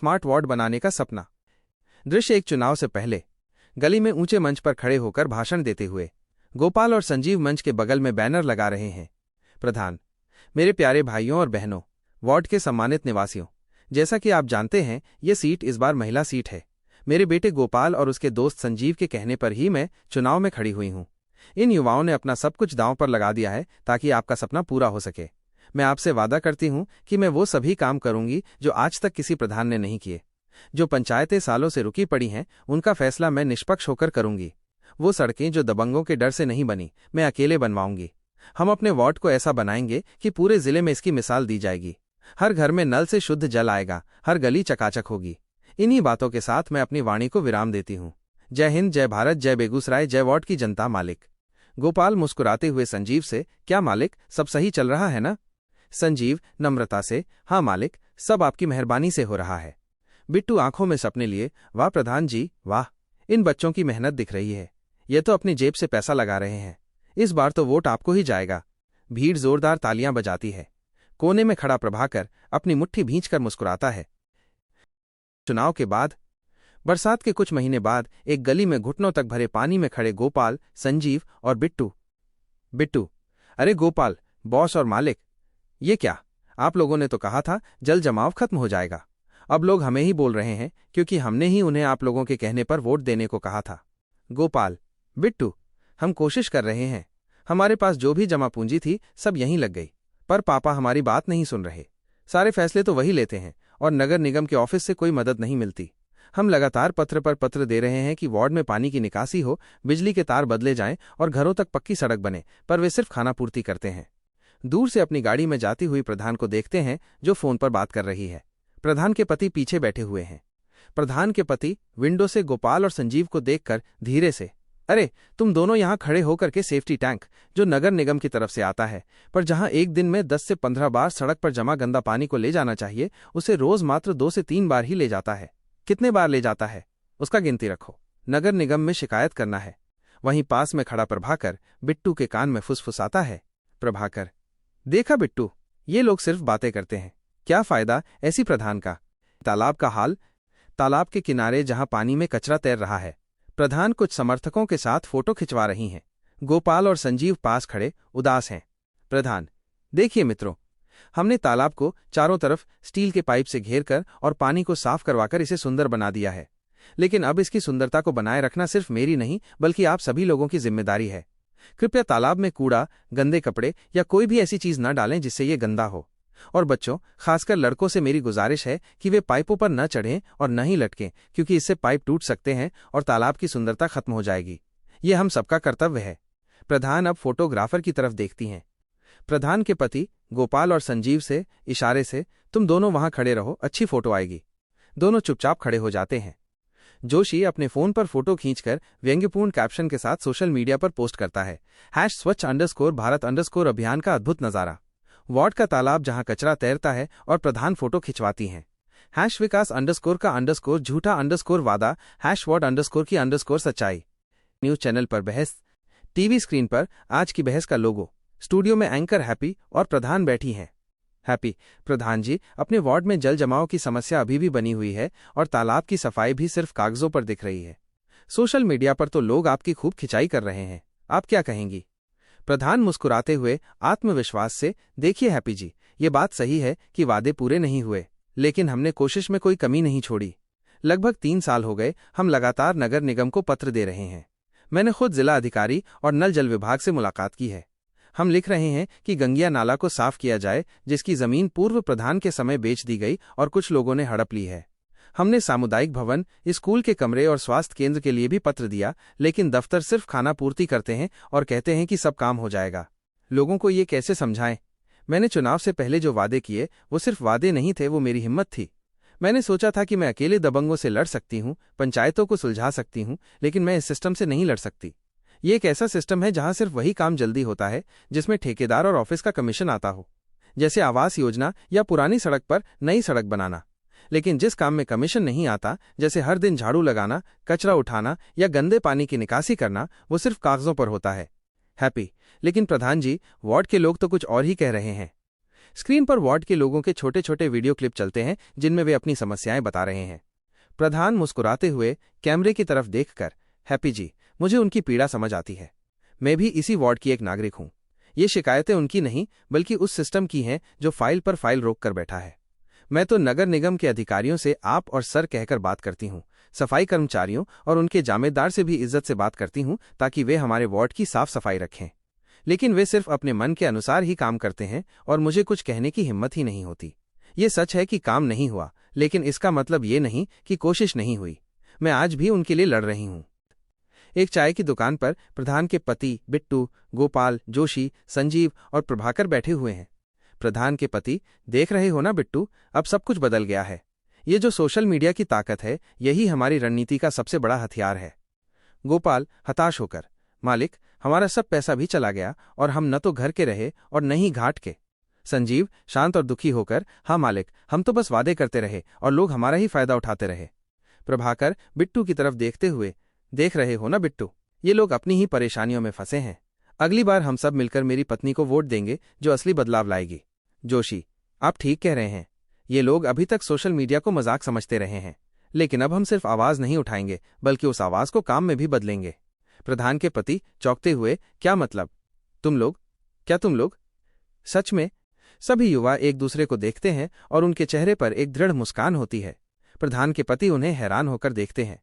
Smart ward बनाने का सपना। दृश्य एक चुनाव से पहले गली में ऊंचे मंच पर खड़े होकर भाषण देते हुए गोपाल और संजीव मंच के बगल में बैनर लगा रहे हैं। प्रधान, मेरे प्यारे भाइयों और बहनों, वार्ड के सम्मानित निवासियों, जैसा कि आप जानते हैं ये सीट इस बार महिला सीट है। मेरे बेटे गोपाल और उसके दोस्त संजीव के कहने पर ही मैं चुनाव में खड़ी हुई हूं। इन युवाओं ने अपना सब कुछ दांव पर लगा दिया है ताकि आपका सपना पूरा हो सके। मैं आपसे वादा करती हूं कि मैं वो सभी काम करूंगी जो आज तक किसी प्रधान ने नहीं किए। जो पंचायतें सालों से रुकी पड़ी हैं उनका फैसला मैं निष्पक्ष होकर करूंगी। वो सड़कें जो दबंगों के डर से नहीं बनी, मैं अकेले बनवाऊंगी। हम अपने वार्ड को ऐसा बनाएंगे कि पूरे जिले में इसकी मिसाल दी जाएगी। हर घर में नल से शुद्ध जल आएगा, हर गली चकाचक होगी। इन्हीं बातों के साथ मैं अपनी वाणी को विराम देती हूँ। जय हिंद, जय भारत, जय बेगूसराय, जय वार्ड की जनता। मालिक। गोपाल मुस्कुराते हुए संजीव से, क्या मालिक, सब सही चल रहा है ना? संजीव नम्रता से, हाँ मालिक, सब आपकी मेहरबानी से हो रहा है। बिट्टू आंखों में सपने लिए, वाह प्रधान जी वाह, इन बच्चों की मेहनत दिख रही है। ये तो अपनी जेब से पैसा लगा रहे हैं। इस बार तो वोट आपको ही जाएगा। भीड़ जोरदार तालियां बजाती है। कोने में खड़ा प्रभाकर अपनी मुट्ठी भींचकर मुस्कुराता है। चुनाव के बाद बरसात के कुछ महीने बाद एक गली में घुटनों तक भरे पानी में खड़े गोपाल, संजीव और बिट्टू। अरे गोपाल, बॉस और मालिक, ये क्या? आप लोगों ने तो कहा था जल जमाव खत्म हो जाएगा। अब लोग हमें ही बोल रहे हैं क्योंकि हमने ही उन्हें आप लोगों के कहने पर वोट देने को कहा था। गोपाल, बिट्टू, हम कोशिश कर रहे हैं। हमारे पास जो भी जमा पूंजी थी सब यहीं लग गई, पर पापा हमारी बात नहीं सुन रहे। सारे फैसले तो वही लेते हैं और नगर निगम के ऑफिस से कोई मदद नहीं मिलती। हम लगातार पत्र पर पत्र दे रहे हैं कि वार्ड में पानी की निकासी हो, बिजली के तार बदले जाएं और घरों तक पक्की सड़क बने, पर वे सिर्फ खानापूर्ति करते हैं। दूर से अपनी गाड़ी में जाती हुई प्रधान को देखते हैं जो फोन पर बात कर रही है। प्रधान के पति पीछे बैठे हुए हैं। प्रधान के पति विंडो से गोपाल और संजीव को देखकर धीरे से, अरे तुम दोनों यहां खड़े होकर के सेफ्टी टैंक जो नगर निगम की तरफ से आता है, पर जहां एक दिन में 10 से 15 बार सड़क पर जमा गंदा पानी को ले जाना चाहिए, उसे रोज मात्र 2 से 3 बार ही ले जाता है। कितने बार ले जाता है उसका गिनती रखो। नगर निगम में शिकायत करना है। वहीं पास में खड़ा प्रभाकर बिट्टू के कान में फुसफुसाता है। प्रभाकर, देखा बिट्टू, ये लोग सिर्फ बातें करते हैं, क्या फायदा ऐसी प्रधान का। तालाब का हाल। तालाब के किनारे जहां पानी में कचरा तैर रहा है, प्रधान कुछ समर्थकों के साथ फोटो खिंचवा रही हैं। गोपाल और संजीव पास खड़े उदास हैं। प्रधान, देखिए मित्रों, हमने तालाब को चारों तरफ स्टील के पाइप से घेरकर और पानी को साफ करवाकर इसे सुंदर बना दिया है। लेकिन अब इसकी सुंदरता को बनाए रखना सिर्फ मेरी नहीं बल्कि आप सभी लोगों की जिम्मेदारी है। कृपया तालाब में कूड़ा, गंदे कपड़े या कोई भी ऐसी चीज न डालें जिससे ये गंदा हो। और बच्चों, खासकर लड़कों से मेरी गुजारिश है कि वे पाइपों पर न चढ़ें और न ही लटकें, क्योंकि इससे पाइप टूट सकते हैं और तालाब की सुंदरता खत्म हो जाएगी। ये हम सबका कर्तव्य है। प्रधान अब फोटोग्राफर की तरफ देखती हैं। प्रधान के पति गोपाल और संजीव से इशारे से, तुम दोनों वहां खड़े रहो, अच्छी फोटो आएगी। दोनों चुपचाप खड़े हो जाते हैं। जोशी अपने फोन पर फोटो खींचकर व्यंग्यपूर्ण कैप्शन के साथ सोशल मीडिया पर पोस्ट करता है, #स्वच्छ_भारत_ अभियान का अद्भुत नजारा। वार्ड का तालाब जहां कचरा तैरता है और प्रधान फोटो खिंचवाती हैं। #विकास_ झूठा _वादा, #वार्ड_ की सच्चाई। न्यूज चैनल पर बहस। टीवी स्क्रीन पर आज की बहस का लोगो। स्टूडियो में एंकर हैप्पी और प्रधान बैठी हैं। हैप्पी, प्रधान जी, अपने वार्ड में जल जमाव की समस्या अभी भी बनी हुई है और तालाब की सफाई भी सिर्फ कागजों पर दिख रही है। सोशल मीडिया पर तो लोग आपकी खूब खिंचाई कर रहे हैं, आप क्या कहेंगी? प्रधान मुस्कुराते हुए आत्मविश्वास से, देखिए हैप्पी जी, ये बात सही है कि वादे पूरे नहीं हुए, लेकिन हमने कोशिश में कोई कमी नहीं छोड़ी। लगभग 3 साल हो गए हम लगातार नगर निगम को पत्र दे रहे हैं। मैंने खुद जिला अधिकारी और नल जल विभाग से मुलाकात की है। हम लिख रहे हैं कि गंगिया नाला को साफ किया जाए, जिसकी जमीन पूर्व प्रधान के समय बेच दी गई और कुछ लोगों ने हड़प ली है। हमने सामुदायिक भवन, स्कूल के कमरे और स्वास्थ्य केंद्र के लिए भी पत्र दिया, लेकिन दफ्तर सिर्फ खाना पूर्ति करते हैं और कहते हैं कि सब काम हो जाएगा। लोगों को ये कैसे समझाएं? मैंने चुनाव से पहले जो वादे किए वो सिर्फ वादे नहीं थे, वो मेरी हिम्मत थी। मैंने सोचा था कि मैं अकेले दबंगों से लड़ सकती हूँ, पंचायतों को सुलझा सकती हूँ, लेकिन मैं इस सिस्टम से नहीं लड़ सकती। ये एक ऐसा सिस्टम है जहां सिर्फ वही काम जल्दी होता है जिसमें ठेकेदार और ऑफिस का कमीशन आता हो, जैसे आवास योजना या पुरानी सड़क पर नई सड़क बनाना। लेकिन जिस काम में कमीशन नहीं आता, जैसे हर दिन झाड़ू लगाना, कचरा उठाना या गंदे पानी की निकासी करना, वो सिर्फ कागजों पर होता है। हैप्पी, लेकिन प्रधान जी, वार्ड के लोग तो कुछ और ही कह रहे हैं। स्क्रीन पर वार्ड के लोगों के छोटे छोटे वीडियो क्लिप चलते हैं जिनमें वे अपनी समस्याएं बता रहे हैं। प्रधान मुस्कुराते हुए कैमरे की तरफ देखकर, हैप्पी जी, मुझे उनकी पीड़ा समझ आती है। मैं भी इसी वार्ड की एक नागरिक हूं। ये शिकायतें उनकी नहीं बल्कि उस सिस्टम की हैं जो फाइल पर फाइल रोक कर बैठा है। मैं तो नगर निगम के अधिकारियों से आप और सर कहकर बात करती हूँ, सफाई कर्मचारियों और उनके जामेदार से भी इज्जत से बात करती हूँ ताकि वे हमारे वार्ड की साफ सफाई रखें। लेकिन वे सिर्फ अपने मन के अनुसार ही काम करते हैं और मुझे कुछ कहने की हिम्मत ही नहीं होती। ये सच है कि काम नहीं हुआ, लेकिन इसका मतलब ये नहीं कि कोशिश नहीं हुई। मैं आज भी उनके लिए लड़ रही हूँ। एक चाय की दुकान पर प्रधान के पति बिट्टू, गोपाल, जोशी, संजीव और प्रभाकर बैठे हुए हैं। प्रधान के पति, देख रहे हो ना बिट्टू, अब सब कुछ बदल गया है। ये जो सोशल मीडिया की ताकत है, यही हमारी रणनीति का सबसे बड़ा हथियार है। गोपाल हताश होकर, मालिक, हमारा सब पैसा भी चला गया और हम न तो घर के रहे और न ही घाट के। संजीव शांत और दुखी होकर, हाँ मालिक, हम तो बस वादे करते रहे और लोग हमारा ही फायदा उठाते रहे। प्रभाकर बिट्टू की तरफ देखते हुए, देख रहे हो ना बिट्टू, ये लोग अपनी ही परेशानियों में फंसे हैं। अगली बार हम सब मिलकर मेरी पत्नी को वोट देंगे जो असली बदलाव लाएगी। जोशी, आप ठीक कह रहे हैं। ये लोग अभी तक सोशल मीडिया को मजाक समझते रहे हैं, लेकिन अब हम सिर्फ आवाज नहीं उठाएंगे बल्कि उस आवाज को काम में भी बदलेंगे। प्रधान के पति चौंकते हुए, क्या मतलब? तुम लोग? क्या तुम लोग? सच में? सभी युवा एक दूसरे को देखते हैं और उनके चेहरे पर एक दृढ़ मुस्कान होती है। प्रधान के पति उन्हें हैरान होकर देखते हैं।